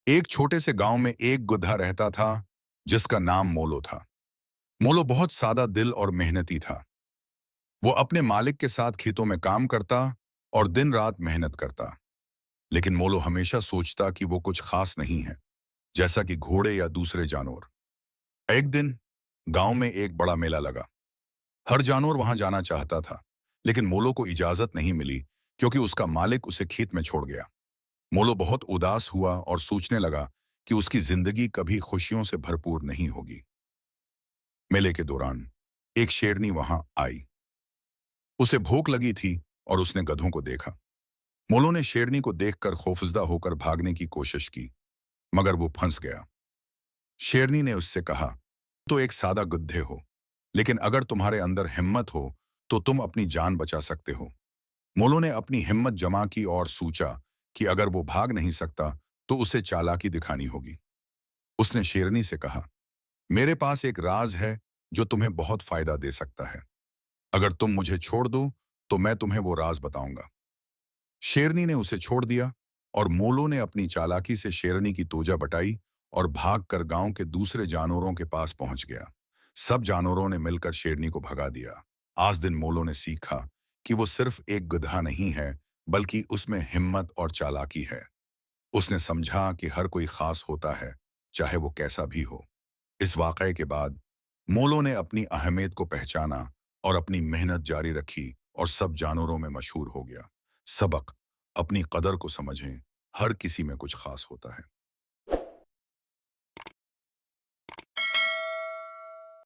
एक छोटे से गांव में एक गधा रहता था जिसका नाम मोलो था। मोलो बहुत सादा दिल और मेहनती था। वो अपने मालिक के साथ खेतों में काम करता और दिन रात मेहनत करता। लेकिन मोलो हमेशा सोचता कि वो कुछ खास नहीं है, जैसा कि घोड़े या दूसरे जानवर। एक दिन गांव में एक बड़ा मेला लगा। हर जानवर वहां जाना चाहता था, लेकिन मोलो को इजाजत नहीं मिली क्योंकि उसका मालिक उसे खेत में छोड़ गया। मोलो बहुत उदास हुआ और सोचने लगा कि उसकी जिंदगी कभी खुशियों से भरपूर नहीं होगी। मेले के दौरान एक शेरनी वहां आई। उसे भूख लगी थी और उसने गधों को देखा। मोलो ने शेरनी को देखकर खौफजदा होकर भागने की कोशिश की, मगर वो फंस गया। शेरनी ने उससे कहा, तो एक सादा गधे हो, लेकिन अगर तुम्हारे अंदर हिम्मत हो तो तुम अपनी जान बचा सकते हो। मोलो ने अपनी हिम्मत जमा की और सोचा कि अगर वो भाग नहीं सकता तो उसे चालाकी दिखानी होगी। उसने शेरनी से कहा, मेरे पास एक राज है जो तुम्हें बहुत फायदा दे सकता है। अगर तुम मुझे छोड़ दो तो मैं तुम्हें वो राज बताऊंगा। शेरनी ने उसे छोड़ दिया और मोलो ने अपनी चालाकी से शेरनी की तोजा बटाई और भागकर गांव के दूसरे जानवरों के पास पहुंच गया। सब जानवरों ने मिलकर शेरनी को भगा दिया। आज दिन मोलो ने सीखा कि वो सिर्फ एक गधा नहीं है, बल्कि उसमें हिम्मत और चालाकी है। उसने समझा कि हर कोई खास होता है, चाहे वो कैसा भी हो। इस वाक़ये के बाद मोलो ने अपनी अहमियत को पहचाना और अपनी मेहनत जारी रखी और सब जानवरों में मशहूर हो गया। सबक: अपनी कदर को समझें, हर किसी में कुछ खास होता है।